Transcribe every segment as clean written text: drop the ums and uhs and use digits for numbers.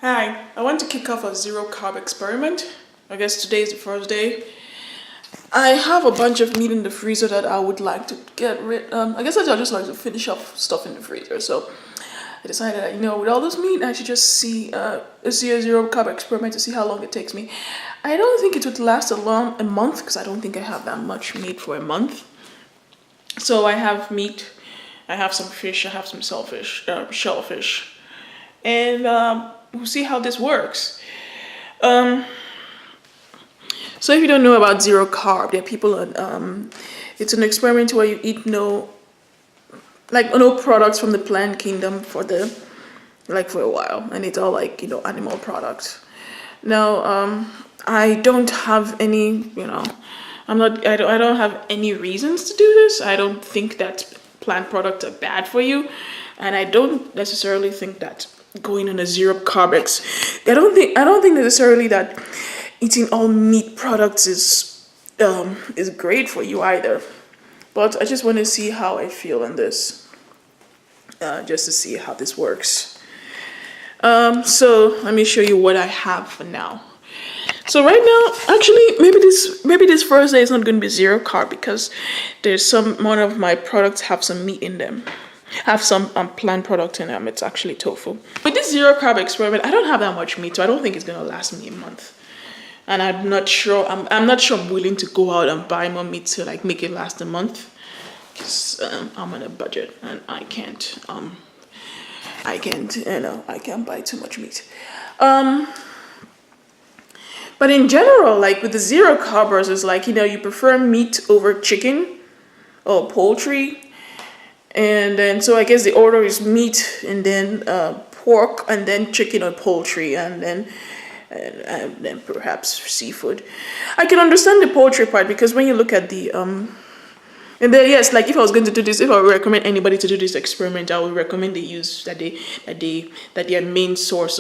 Hi, I want to kick off a zero carb experiment. I guess today is the first day. I have a bunch of meat in the freezer that I would like to get rid I guess I'd just like to finish off stuff in the freezer. So I decided that, with all this meat, I should just see a zero carb experiment to see how long it takes me. I don't think it would last a month because I don't think I have that much meat for a month. So I have meat, I have some fish, I have some shellfish, and we'll see how this works. So if you don't know about zero carb, there are people it's an experiment where you eat no products from the plant kingdom for a while, and it's all animal products. Now I don't have any I don't have any reasons to do this. I don't think that plant products are bad for you, and I don't necessarily think that going on a zero carb I don't think necessarily that eating all meat products is great for you either. But I just want to see how I feel in this, just to see how this works. So let me show you what I have for now. So right now, actually, maybe this first day is not going to be zero carb because there's one of my products have some meat in them, have some plant product in them. It's actually tofu. With this zero carb experiment, I don't have that much meat, so I don't think it's going to last me a month. And I'm not sure. I'm not sure I'm willing to go out and buy more meat to make it last a month, because I'm on a budget and I can't buy too much meat. But in general, with the zero carbers, it's you prefer meat over chicken or poultry. And then, so I guess the order is meat and then pork and then chicken or poultry and then perhaps seafood. I can understand the poultry part because when you look at the and then yes, if I was going to do this, if I would recommend anybody to do this experiment, I would recommend they use that their main source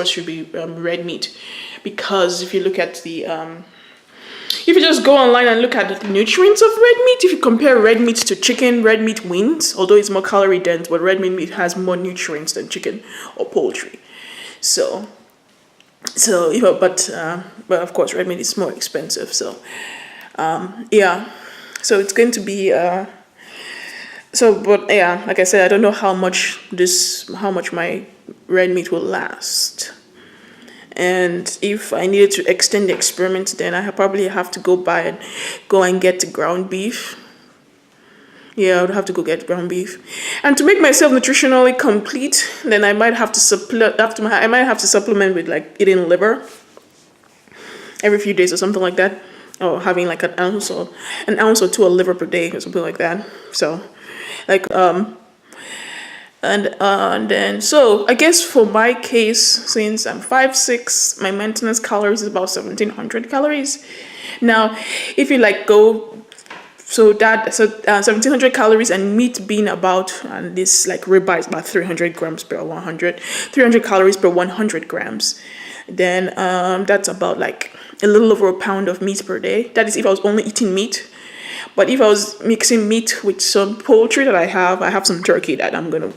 should be red meat, because if you look at the if you just go online and look at the nutrients of red meat, if you compare red meat to chicken, red meat wins, although it's more calorie dense, but red meat has more nutrients than chicken or poultry. But of course red meat is more expensive. So yeah. So it's going to be like I said, I don't know how much my red meat will last. And if I needed to extend the experiment, then I probably have to go and get ground beef. Yeah, I would have to go get ground beef. And to make myself nutritionally complete, then I might have to supplement with eating liver every few days or something like that, or having an ounce or two of liver per day or something like that. So and then so I guess for my case, since I'm 5'6", my maintenance calories is about 1,700 calories. Now if you go 1,700 calories, and meat being about, and this ribeye is about 300 calories per 100 grams, then that's about a little over a pound of meat per day. That is if I was only eating meat. But if I was mixing meat with some poultry that I have some turkey that I'm gonna,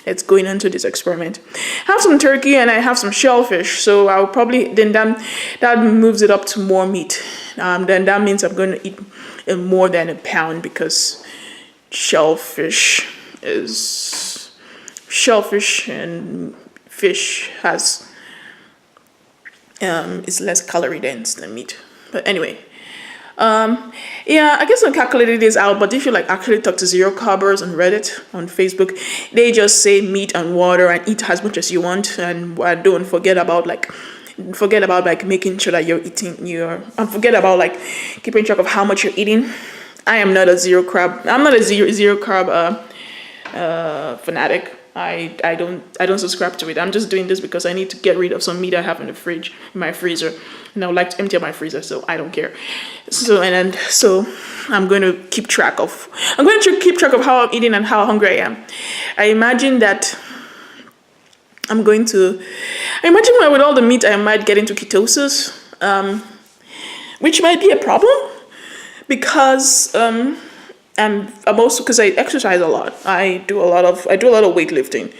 that's going into this experiment. I have some turkey and I have some shellfish, so I'll probably that moves it up to more meat. Then that means I'm going to eat more than a pound, because shellfish and fish has is less calorie dense than meat. But anyway. Yeah, I guess I calculated this out, but if you actually talk to zero carbers on Reddit, on Facebook, they just say meat and water and eat as much as you want, and don't forget about making sure that you're eating and forget about keeping track of how much you're eating. I'm not a zero carb fanatic. I don't subscribe to it. I'm just doing this because I need to get rid of some meat I have in the fridge, in my freezer, and I would like to empty out my freezer, so I don't care. So I'm going to keep track of how I'm eating and how hungry I am. I imagine with all the meat I might get into ketosis, which might be a problem, because I'm also, because I exercise a lot. I do a lot of weightlifting,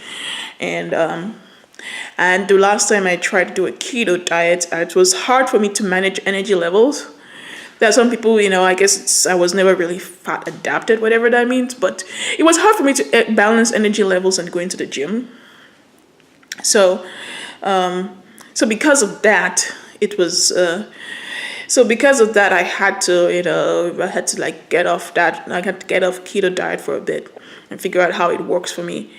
and And the last time I tried to do a keto diet, it was hard for me to manage energy levels. There are some people, I guess I was never really fat adapted, whatever that means, but it was hard for me to balance energy levels and going to the gym. So, so because of that, I had to like get off that. I had to get off keto diet for a bit and figure out how it works for me.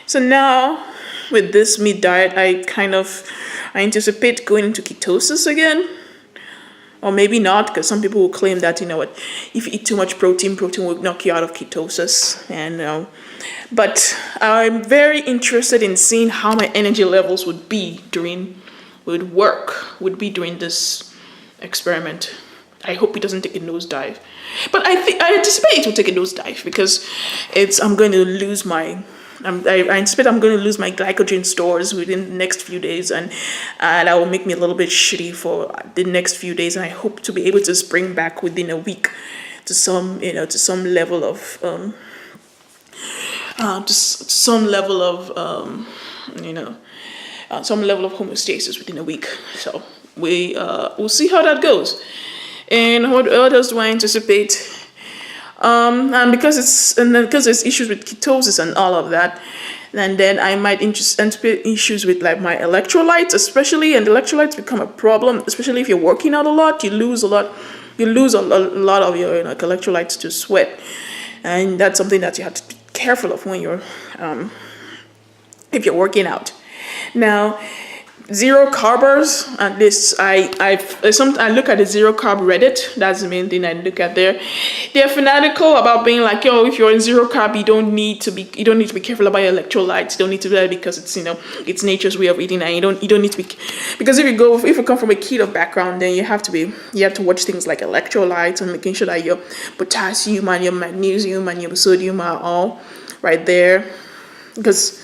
So now with this meat diet, I anticipate going into ketosis again. Or maybe not, because some people will claim that, if you eat too much protein will knock you out of ketosis. And but I'm very interested in seeing how my energy levels would be during this experiment. I hope it doesn't take a nosedive. But I anticipate it will take a nosedive because I'm going to lose my I anticipate I'm going to lose my glycogen stores within the next few days, and that will make me a little bit shitty for the next few days. And I hope to be able to spring back within a week to some level of some level of homeostasis within a week. So we'll see how that goes. And what else do I anticipate? And because there's issues with ketosis and all of that, and then I might anticipate issues with like my electrolytes, especially, and electrolytes become a problem, especially if you're working out a lot. You lose a lot of your electrolytes to sweat, and that's something that you have to be careful of when you're if you're working out. Now, zero carbers, at least I look at the zero carb Reddit. That's the main thing I look at there. They're fanatical about being like, if you're in zero carb, you don't need to be careful about your electrolytes. You don't need to do that because it's nature's way of eating, and you don't need to be, because if you come from a keto background, then you have to watch things like electrolytes and making sure that your potassium and your magnesium and your sodium are all right there, because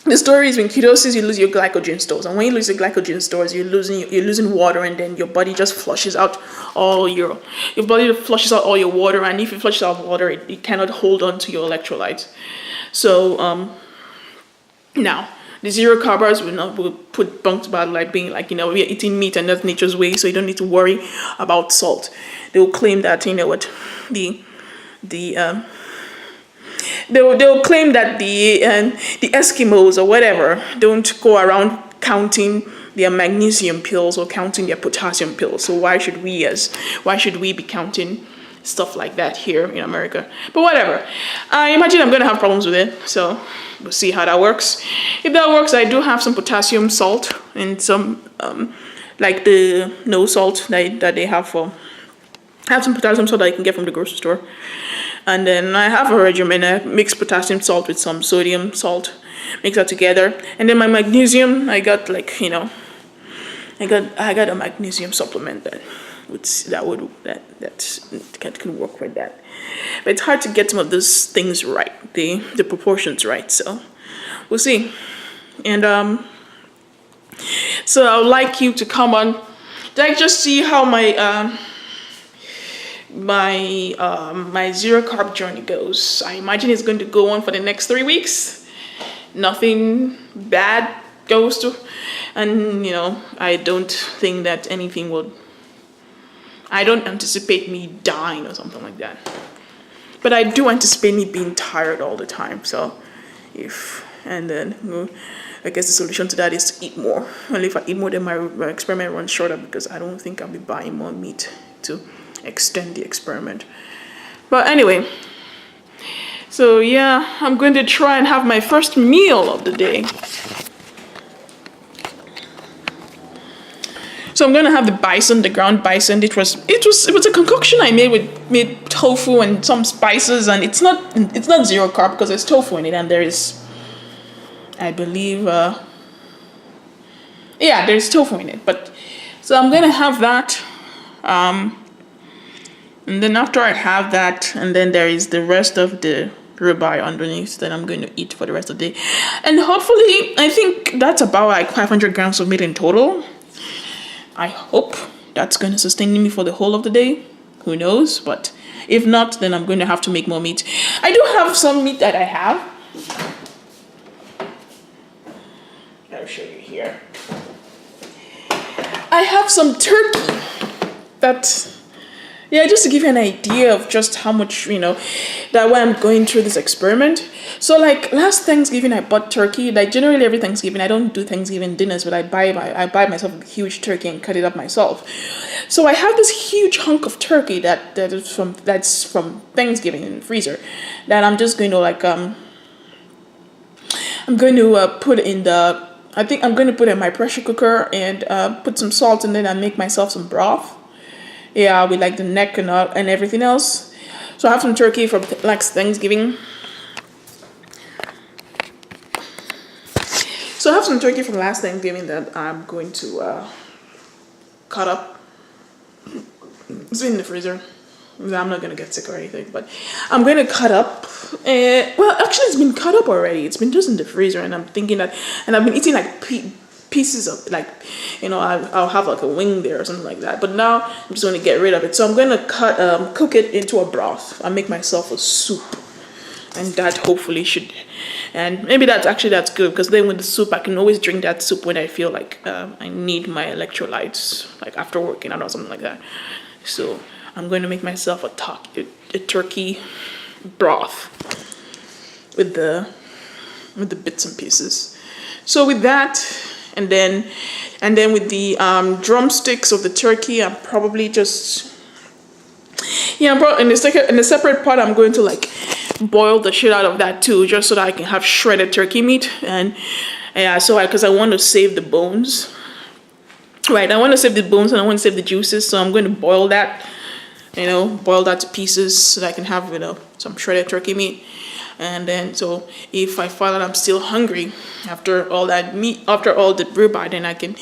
the story is, in ketosis, you lose your glycogen stores, and when you lose your glycogen stores, you're losing water, and then your body just flushes out all your water, and if it flushes out water, it cannot hold on to your electrolytes. So now the zero carbers will put bunks about like being like, we are eating meat and that's nature's way, so you don't need to worry about salt. They will claim that They'll claim that the Eskimos or whatever don't go around counting their magnesium pills or counting their potassium pills. So why should we be counting stuff like that here in America? But whatever. I imagine I'm going to have problems with it. So we'll see how that works. If that works, I do have some potassium salt and some like the no salt that they have for. I have some potassium salt that I can get from the grocery store. And then I have a regimen. I mix potassium salt with some sodium salt, mix that together. And then my magnesium, I got I got a magnesium supplement that could work with that. But it's hard to get some of those things right, the proportions right. So we'll see. And so I would like you to come on, like, just see how my my zero carb journey goes. I imagine it's going to go on for the next 3 weeks. Nothing bad goes to, and I don't think that anything will. I don't anticipate me dying or something like that, but I do anticipate me being tired all the time. So I guess the solution to that is to eat more. And if I eat more, then my experiment runs shorter, because I don't think I'll be buying more meat to extend the experiment. But anyway, so yeah, I'm going to try and have my first meal of the day. So I'm going to have the ground bison. It was a concoction I made with tofu and some spices, and it's not zero carb because there's tofu in it, and there is, I believe, there's tofu in it. But so I'm going to have that. And then after I have that, and then there is the rest of the ribeye underneath that I'm going to eat for the rest of the day. And hopefully, I think that's about like 500 grams of meat in total. I hope that's going to sustain me for the whole of the day. Who knows? But if not, then I'm going to have to make more meat. I do have some meat that I have. to show you here. I have some turkey that, yeah, just to give you an idea of just how much, that way I'm going through this experiment. So like last Thanksgiving, I bought turkey. Like generally every Thanksgiving, I don't do Thanksgiving dinners, but I buy myself a huge turkey and cut it up myself. So I have this huge hunk of turkey that's from Thanksgiving in the freezer that I'm just going to I'm going to put in the, I think I'm going to put in my pressure cooker and put some salt, and then I make myself some broth. Yeah, with like the neck and everything else. So I have some turkey from last Thanksgiving. So I have some turkey from last Thanksgiving that I'm going to cut up. It's in the freezer. I'm not going to get sick or anything, but I'm going to cut up. Well, actually, it's been cut up already. It's been just in the freezer, and I'm thinking that, and I've been eating like pieces of, like, I'll have like a wing there or something like that. But now I'm just going to get rid of it. So I'm going to cook it into a broth. I'll make myself a soup, and that hopefully should, and maybe that's good, because then with the soup, I can always drink that soup when I feel like I need my electrolytes, like after working out or something like that. So I'm going to make myself a turkey broth with the bits and pieces. So with that, and then with the drumsticks of the turkey, I'm probably just, in a separate pot, I'm going to like boil the shit out of that too, just so that I can have shredded turkey meat. And yeah, so because I want to save the bones, right? I want to save the bones and I want to save the juices, so I'm going to boil that. Boil that to pieces so that I can have, some shredded turkey meat. And then, so if I find that I'm still hungry after all that meat, after all the ribeye, then I can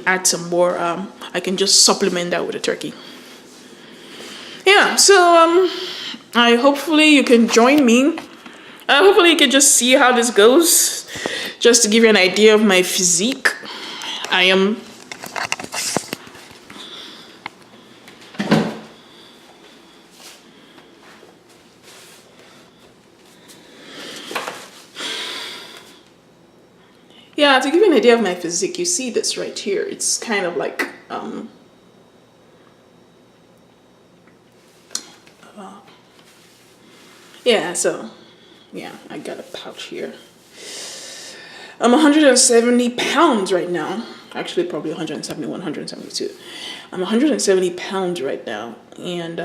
add some more, I can just supplement that with a turkey. Yeah, so, hopefully you can join me. Hopefully you can just see how this goes, just to give you an idea of my physique. Yeah, to give you an idea of my physique, you see this right here. It's kind of like, yeah, so, yeah, I got a pouch here. I'm 170 pounds right now. Actually, probably 171, 172. I'm 170 pounds right now. And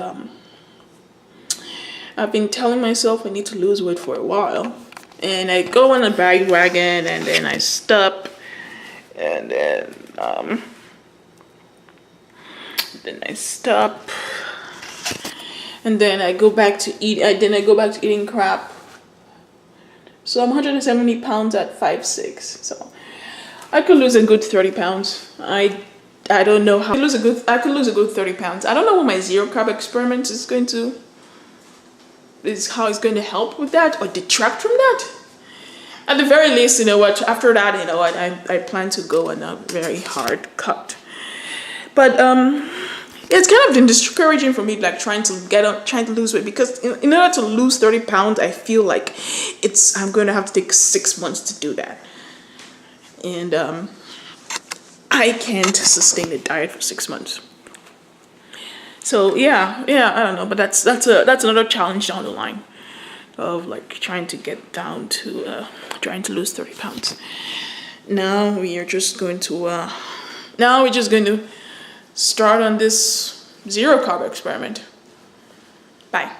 I've been telling myself I need to lose weight for a while. And I go on a bandwagon, and then I stop, and then and then I go back to eating crap. So I'm 170 pounds at 5'6". So I could lose a good 30 pounds. I don't know how. I could lose a good 30 pounds. I don't know what my zero carb experiment is going to. Is how it's going to help with that or detract from that. At the very least, after that, I plan to go on a very hard cut. But it's kind of been discouraging for me, like trying to lose weight, because in order to lose 30 pounds, I feel like I'm going to have to take 6 months to do that. And I can't sustain a diet for 6 months. So yeah, I don't know, but that's another challenge down the line of like trying to get down to trying to lose 30 pounds. Now we're just going to start on this zero carb experiment. Bye.